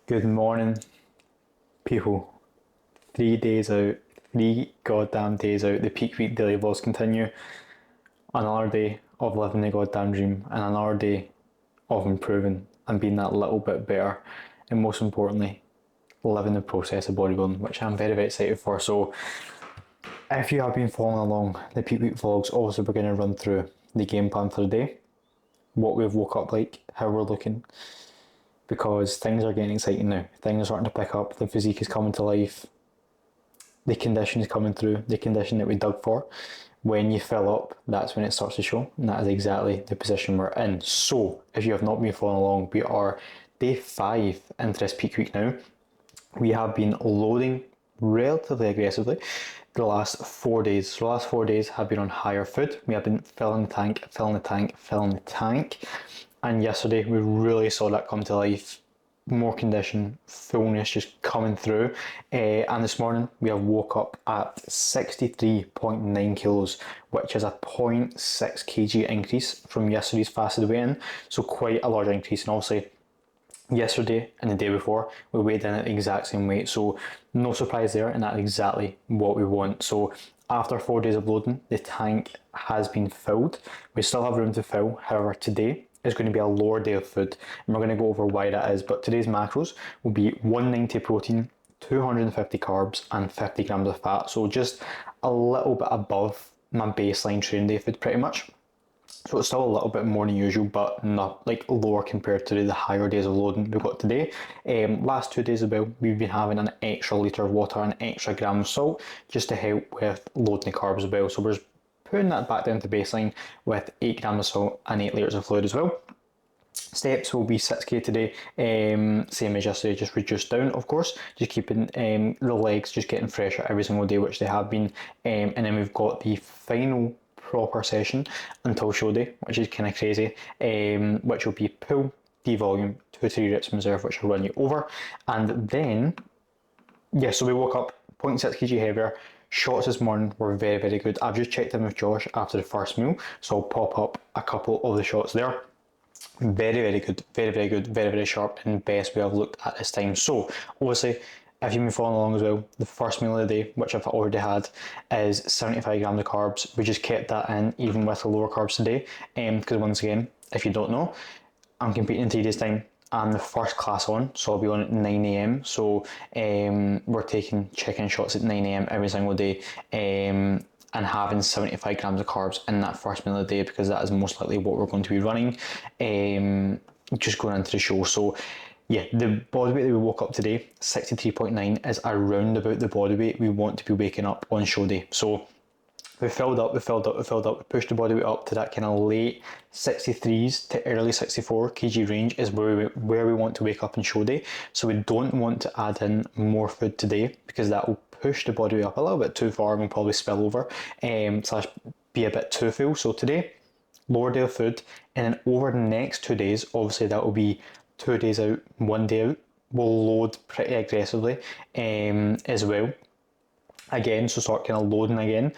Good morning, people. 3 days out, 3 goddamn days out, the peak week daily vlogs continue. Another day of living the goddamn dream, and another day of improving and being that little bit better, and most importantly, living the process of bodybuilding, which I'm very, very excited for. So, if you have been following along the peak week vlogs, obviously we're going to run through the game plan for the day, what we've woke up like, how we're looking, because things are getting exciting now. Things are starting to pick up, the physique is coming to life, the condition is coming through, the condition that we dug for. When you fill up, that's when it starts to show, and that is exactly the position we're in. So, if you have not been following along, we are day 5 into this peak week now. We have been loading relatively aggressively the last 4 days. So the last 4 days have been on higher food. We have been filling the tank, filling the tank, filling the tank. And yesterday we really saw that come to life. More condition, fullness just coming through. And this morning we have woke up at 63.9 kilos, which is a 0.6 kg increase from yesterday's fasted weigh-in. So quite a large increase. And obviously yesterday and the day before we weighed in at the exact same weight, so no surprise there, and that's exactly what we want. So after 4 days of loading, the tank has been filled. We still have room to fill, however today is going to be a lower day of food, and we're going to go over why that is. But today's macros will be 190 protein, 250 carbs and 50 grams of fat, so just a little bit above my baseline training day food pretty much. So it's still a little bit more than usual, but not like lower compared to the higher days of loading we've got today. Last 2 days as well, we've been having an extra litre of water and an extra gram of salt just to help with loading the carbs as well. So we're putting that back down to baseline with 8 grams of salt and 8 litres of fluid as well. Steps will be 6k today, same as yesterday, just reduced down, of course, just keeping the legs just getting fresher every single day, which they have been. And then we've got the final proper session until show day, which is kind of crazy, which will be pull, D-volume, 2-3 reps in reserve, which will run you over. And then, yeah, so we woke up 0.6 kg heavier. Shots this morning were very, very good. I've just checked in with Josh after the first meal, so I'll pop up a couple of the shots there. Very, very good, very, very good, very, very sharp, and best way I've looked at this time. So, obviously, if you've been following along as well, the first meal of the day, which I've already had, is 75 grams of carbs. We just kept that in, even with the lower carbs today, because once again, if you don't know, I'm competing in 3 days' time. I'm the first class on, so I'll be on at 9 a.m. So we're taking chicken shots at 9 a.m. every single day. And having 75 grams of carbs in that first meal of the day, because that is most likely what we're going to be running, just going into the show. So yeah, the body weight that we woke up today, 63.9, is around about the body weight we want to be waking up on show day. So we filled up, we pushed the body weight up to that kind of late 63s to early 64 kg range is where we want to wake up on show day. So we don't want to add in more food today, because that will push the body weight up a little bit too far and will probably spill over, slash be a bit too full. So today, lower day of food, and then over the next 2 days, obviously that will be 2 days out, 1 day out, we'll load pretty aggressively as well. Again, so start kind of loading again,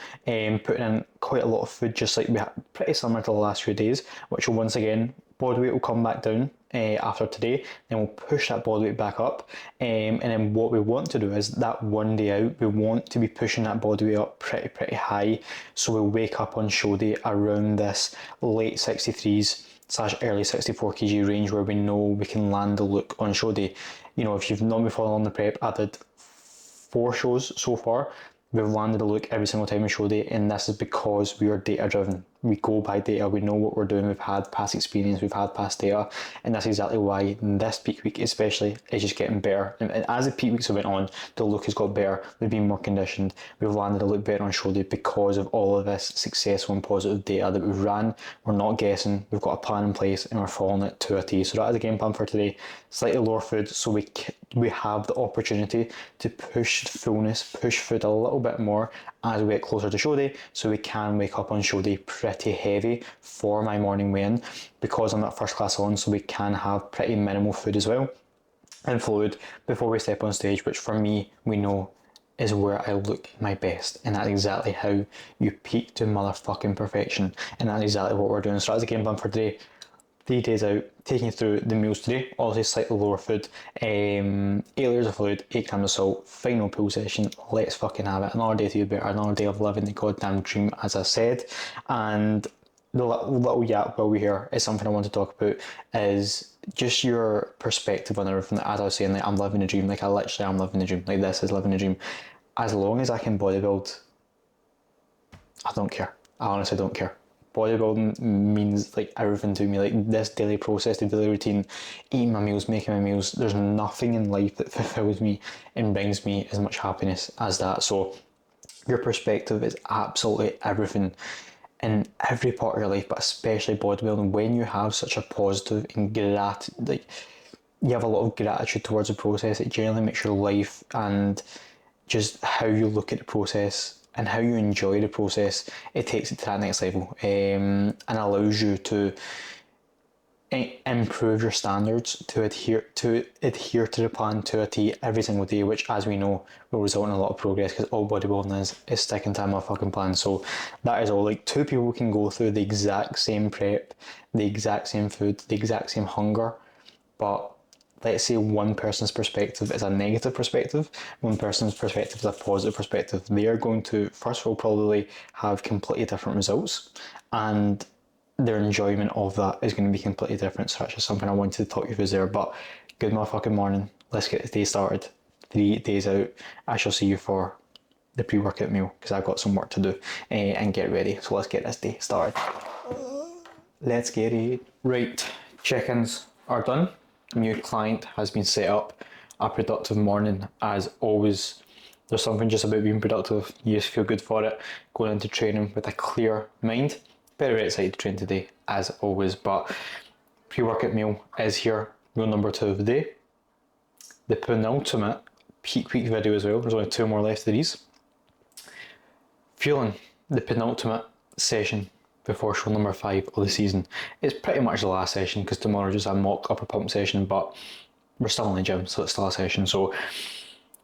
putting in quite a lot of food, just like we had, pretty similar to the last few days, which will once again, body weight will come back down after today, then we'll push that body weight back up, and then what we want to do is that 1 day out, we want to be pushing that body weight up pretty high, so we'll wake up on show day around this late 63s slash early 64 kg range, where we know we can land the look on show day. You know, if you've not been following on the prep, I did 4 shows so far. We've landed a look every single time in show day, and this is because we are data driven. We go by data, we know what we're doing, we've had past experience, we've had past data, and that's exactly why this peak week especially is just getting better. And as the peak weeks have went on, the look has got better, we've been more conditioned, we've landed a look better on show day because of all of this successful and positive data that we've ran. We're not guessing, we've got a plan in place and we're following it to a T. So that is the game plan for today. Slightly lower food, so we have the opportunity to push fullness, push food a little bit more as we get closer to show day, so we can wake up on show day pretty heavy for my morning weigh-in, because I'm not first class on, so we can have pretty minimal food as well and fluid before we step on stage, which for me, we know is where I look my best, and that's exactly how you peak to motherfucking perfection, and that's exactly what we're doing. So that's the game plan for today. 3 days out, taking you through the meals today. Obviously, slightly lower food. 8 layers of fluid, 8 grams of salt, final pool session. Let's fucking have it. Another day to be better, another day of living the goddamn dream, as I said. And the little yap while we're here is something I want to talk about, is just your perspective on everything. As I was saying, like, I'm living a dream. Like, I literally am living a dream. Like, this is living a dream. As long as I can bodybuild, I don't care. I honestly don't care. Bodybuilding means like everything to me. Like, this daily process, the daily routine, eating my meals, making my meals. There's nothing in life that fulfills me and brings me as much happiness as that. So your perspective is absolutely everything in every part of your life, but especially bodybuilding. When you have such a positive and you have a lot of gratitude towards the process, it generally makes your life and just how you look at the process and how you enjoy the process, it takes it to that next level, and allows you to improve your standards, to adhere to the plan to a T every single day, which, as we know, will result in a lot of progress, because all bodybuilding is sticking to my fucking plan. So that is all. Like, two people can go through the exact same prep, the exact same food, the exact same hunger, but let's say one person's perspective is a negative perspective, one person's perspective is a positive perspective. They are going to, first of all, probably have completely different results, and their enjoyment of that is going to be completely different. So that's just something I wanted to talk you through there. But good motherfucking morning. Let's get the day started. 3 days out. I shall see you for the pre-workout meal, because I've got some work to do and get ready. So let's get this day started. Let's get it. Right, check-ins are done. New client has been set up. A productive morning as always. There's something just about being productive. You just feel good for it. Going into training with a clear mind. Very excited to train today, as always. But pre-workout meal is here. Meal number 2 of the day. The penultimate peak week video as well. There's only 2 more left of these. Fueling the penultimate session before show number 5 of the season. It's pretty much the last session, because tomorrow is just a mock upper pump session, but we're still in the gym, so it's still a session. So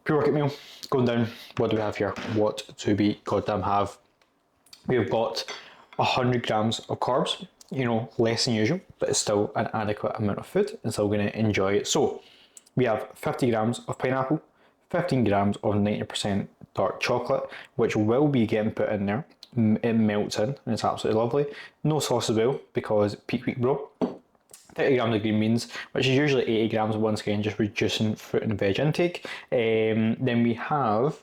pre-workout meal going down. What do we have here? What do we goddamn have? We've got 100 grams of carbs, less than usual, but it's still an adequate amount of food and still going to enjoy it. So we have 50 grams of pineapple, 15 grams of 90% dark chocolate, which will be getting put in there. It melts in and it's absolutely lovely. No sauce as well, because peak week bro. 30 grams of green beans, which is usually 80 grams, once again just reducing fruit and veg intake. Then we have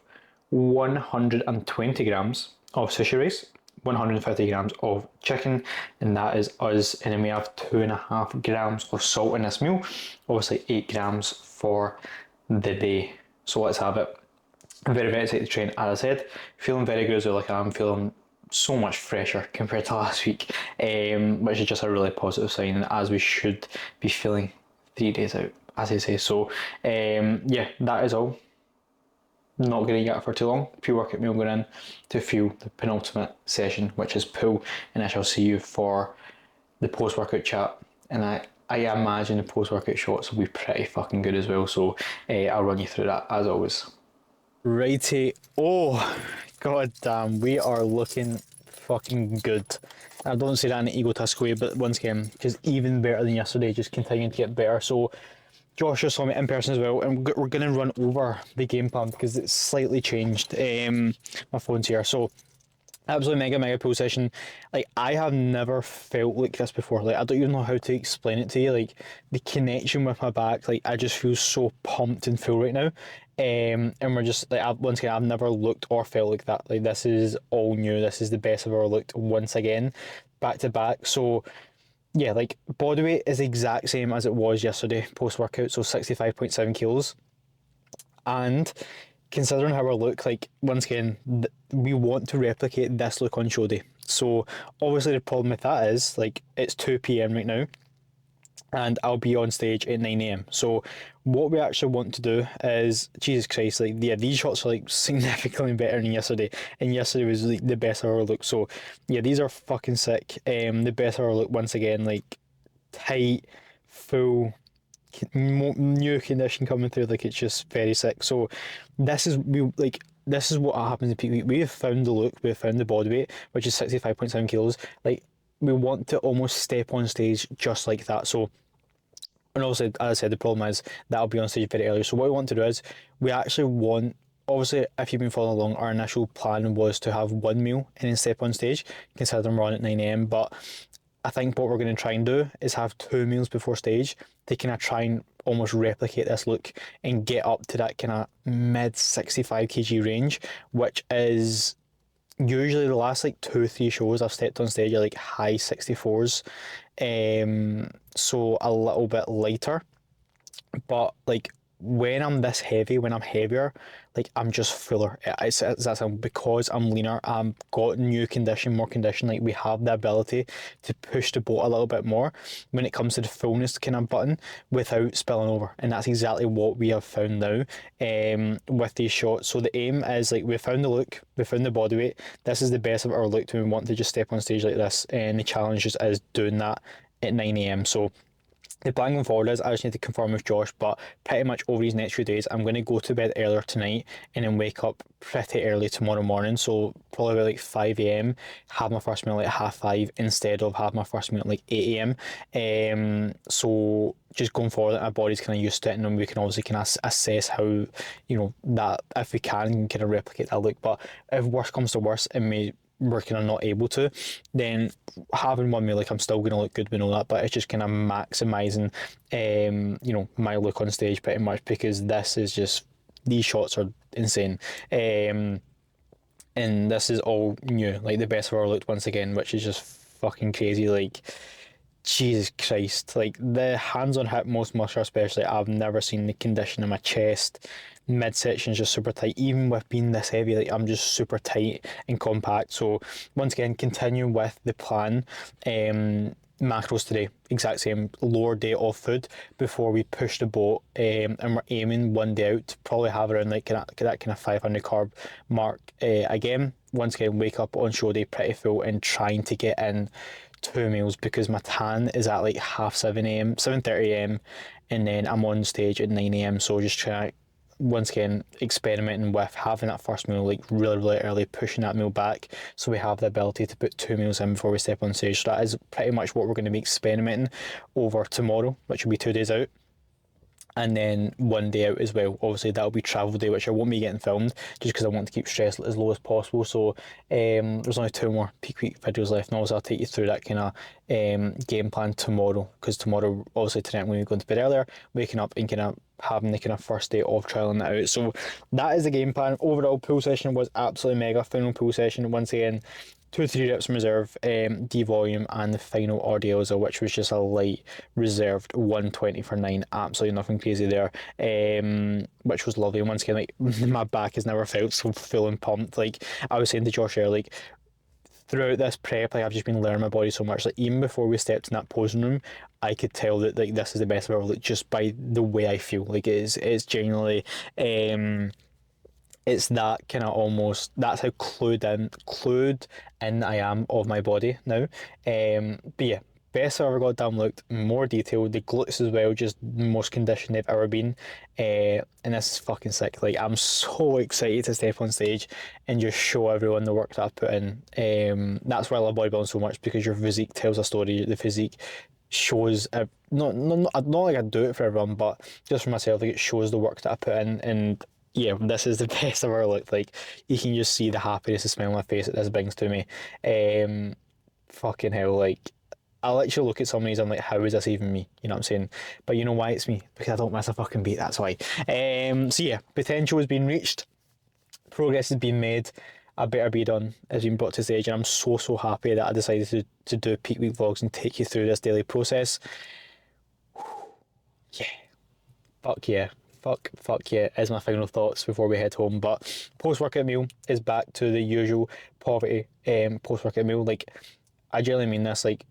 120 grams of sushi rice, 150 grams of chicken, and that is us. And then we have 2.5 grams of salt in this meal, obviously 8 grams for the day. So let's have it. I'm very, very excited to train, as I said. Feeling very good as well. Like, I'm feeling so much fresher compared to last week, which is just a really positive sign, and as we should be feeling 3 days out, as I say. So yeah, that is all. Not going to get it for too long. Pre-workout meal going in to fuel the penultimate session, which is pool, and I shall see you for the post-workout chat. And I imagine the post-workout shots will be pretty fucking good as well, so I'll run you through that as always. Righty, oh god damn, we are looking fucking good. I don't say that in an egotistic way, but once again, just even better than yesterday, just continuing to get better. So Josh just saw me in person as well, and we're going to run over the game plan because it's slightly changed. My phone's here, so absolutely mega pool session. Like, I have never felt like this before. Like, I don't even know how to explain it to you. Like, the connection with my back, like, I just feel so pumped and full right now. And we're just like, once again, I've never looked or felt like that. Like, this is all new. This is the best I've ever looked once again, back to back. So yeah, like, body weight is the exact same as it was yesterday post workout, so 65.7 kilos. And considering how I look, like, once again, we want to replicate this look on show day. So obviously the problem with that is, like, it's 2 p.m. right now, and I'll be on stage at 9 a.m. So what we actually want to do is, Jesus Christ, like, yeah, these shots are like significantly better than yesterday, and yesterday was like the best I've ever looked. So yeah, these are fucking sick. The best I've ever looked, once again, like, tight, full, new condition coming through. Like, it's just very sick. So this is what happens in peak week. We have found the look, we have found the body weight, which is 65.7 kilos. Like, we want to almost step on stage just like that. So, and obviously, as I said, the problem is that'll be on stage very early. So what we want to do is we actually want, obviously, if you've been following along, our initial plan was to have one meal and then step on stage, considering we're on at 9 a.m. But I think what we're going to try and do is have 2 meals before stage to kind of try and almost replicate this look and get up to that kind of mid 65 kg range, which is usually the last like 2-3 shows I've stepped on stage are like high 64s, so a little bit lighter. But like when I'm this heavy, when I'm heavier, like I'm just fuller. That's because I'm leaner. I've got new condition, more condition. Like we have the ability to push the boat a little bit more when it comes to the fullness kind of button without spilling over, and that's exactly what we have found now with these shots. So the aim is like we found the look, we found the body weight. This is the best of our look. Do we want to just step on stage like this? And the challenge is doing that at 9 a.m. So the plan going forward is I just need to confirm with Josh, but pretty much over these next few days, I'm going to go to bed earlier tonight and then wake up pretty early tomorrow morning. So probably about like 5 a.m, have my first meal at 5:30 instead of have my first meal at like 8 a.m. So just going forward, our body's kind of used to it, and then we can obviously kind of assess how, you know, that if we can kind of replicate that look. But if worse comes to worse and we're kind of not able to, then having one meal, like I'm still going to look good, we know that, but it's just kind of maximising, you know, my look on stage pretty much, because this is just, these shots are insane. And this is all new, like the best of our look once again, which is just fucking crazy. Like, Jesus Christ, like the hands on hip, most muscular especially, I've never seen the condition in my chest. Midsection is just super tight. Even with being this heavy, like I'm just super tight and compact. So once again, continuing with the plan, macros today, exact same, lower day of food before we push the boat, and we're aiming one day out to probably have around like that kind of 500 carb mark. Again, once again, wake up on show day pretty full and trying to get in 2 meals, because my tan is at like 7:30 a.m, 7:30 a.m, and then I'm on stage at 9 a.m. So just trying to, once again, experimenting with having that first meal like really early, pushing that meal back so we have the ability to put 2 meals in before we step on stage. So that is pretty much what we're going to be experimenting over tomorrow, which will be 2 days out, and then one day out as well. Obviously that'll be travel day, which I won't be getting filmed just because I want to keep stress as low as possible. So there's only 2 more peak week videos left, and also I'll take you through that kind of game plan tomorrow, because tomorrow, obviously tonight, I'm going to be going to bed earlier, waking up and kind of having the kind of first day of trialing that out. So that is the game plan. Overall pool session was absolutely mega. Final pool session, once again, 2-3 reps in reserve, D volume, and the final RDLs, which was just a light reserved 120 for 9. Absolutely nothing crazy there, which was lovely. And once again, like my back has never felt so full and pumped. Like I was saying to Josh earlier, like throughout this prep, like I've just been learning my body so much. Like even before we stepped in that posing room, I could tell that like this is the best of ever, like just by the way I feel. Like it's genuinely, it's that kind of almost, that's how clued in I am of my body now. But yeah, best I've ever got damn looked, more detailed, the glutes as well, just the most conditioned they've ever been. And this is fucking sick. Like I'm so excited to step on stage and just show everyone the work that I've put in. That's why I love bodybuilding so much, because your physique tells a story. The physique shows, not like I do it for everyone, but just for myself, like it shows the work that I put in. And yeah, this is the best I've ever looked. Like you can just see the happiness, the smile on my face that this brings to me. Fucking hell, like I literally look at some of these, I'm like, how is this even me? You know what I'm saying? But you know why it's me? Because I don't miss a fucking beat, that's why. So yeah, potential has been reached, progress has been made, a better be done has been brought to stage, and I'm so happy that I decided to do peak week vlogs and take you through this daily process. Yeah, fuck yeah. Fuck yeah, is my final thoughts before we head home. But post-workout meal is back to the usual poverty post-workout meal. Like, I genuinely mean this, like,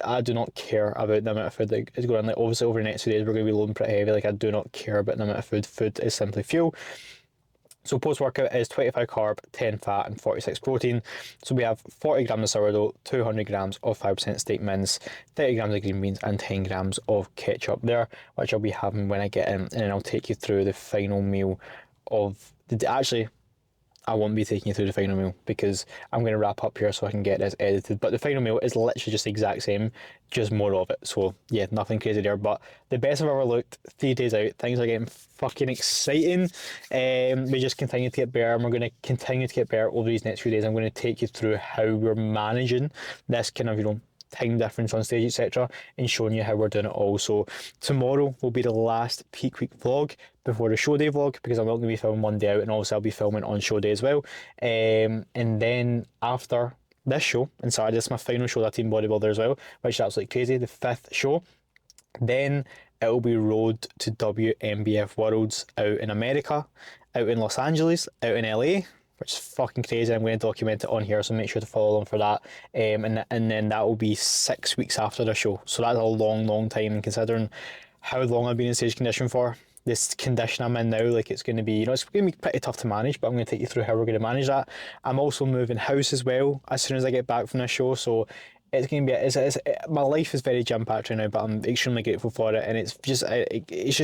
I do not care about the amount of food that is going on. Like, obviously over the next 2 days we're going to be loading pretty heavy. Like, I do not care about the amount of food. Food is simply fuel. So post-workout is 25 carb, 10 fat, and 46 protein. So we have 40 grams of sourdough, 200 grams of 5% steak mince, 30 grams of green beans, and 10 grams of ketchup there, which I'll be having when I get in, and then I'll take you through the final meal of the day. Actually, I won't be taking you through the final meal because I'm going to wrap up here so I can get this edited. But the final meal is literally just the exact same, just more of it. So yeah, nothing crazy there. But the best I've ever looked, 3 days out, things are getting fucking exciting. We just continue to get better, and we're going to continue to get better over these next few days. I'm going to take you through how we're managing this kind of, time difference on stage, etc., and showing you how we're doing it all. So tomorrow will be the last peak week vlog before the show day vlog, because I'm not going to be filming one day out, and also I'll be filming on show day as well. And then after this show, and Saturday, this is my final show that Team Bodybuilder as well, which is absolutely crazy, the 5th show. Then it'll be road to WMBF Worlds out in America, out in Los Angeles, out in LA, which is fucking crazy. I'm going to document it on here, so make sure to follow along for that. And then that will be 6 weeks after the show. So that's a long, long time, and considering how long I've been in stage condition for, this condition I'm in now, like, it's going to be, it's going to be pretty tough to manage, but I'm going to take you through how we're going to manage that. I'm also moving house as well as soon as I get back from this show, so it's going to be, my life is very jam-packed right now, but I'm extremely grateful for it, and it's just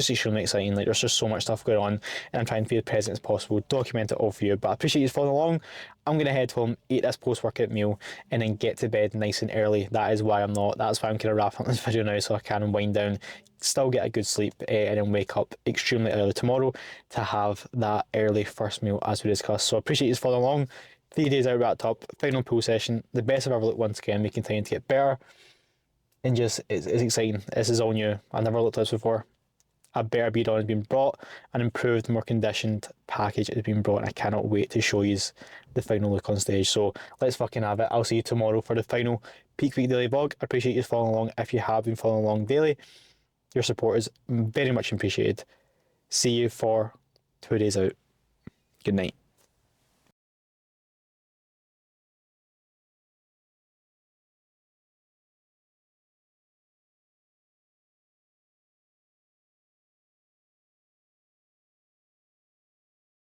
extremely exciting. Like, there's just so much stuff going on, and I'm trying to be as present as possible, document it all for you. But I appreciate you following along. I'm going to head home, eat this post-workout meal, and then get to bed nice and early. That's why I'm kind of wrapping up this video now, so I can wind down, still get a good sleep, and then wake up extremely early tomorrow to have that early first meal as we discussed. So I appreciate you following along. 3 days out, wrapped up, final pool session, the best I've ever looked. Once again, we continue to get better, and just, it's exciting. This is all new. I've never looked at this before. A better beat on has been brought, an improved, more conditioned package has been brought, and I cannot wait to show you the final look on stage. So let's fucking have it. I'll see you tomorrow for the final Peak Week Daily Vlog. I appreciate you following along. If you have been following along daily, your support is very much appreciated. See you for 2 days out. Good night.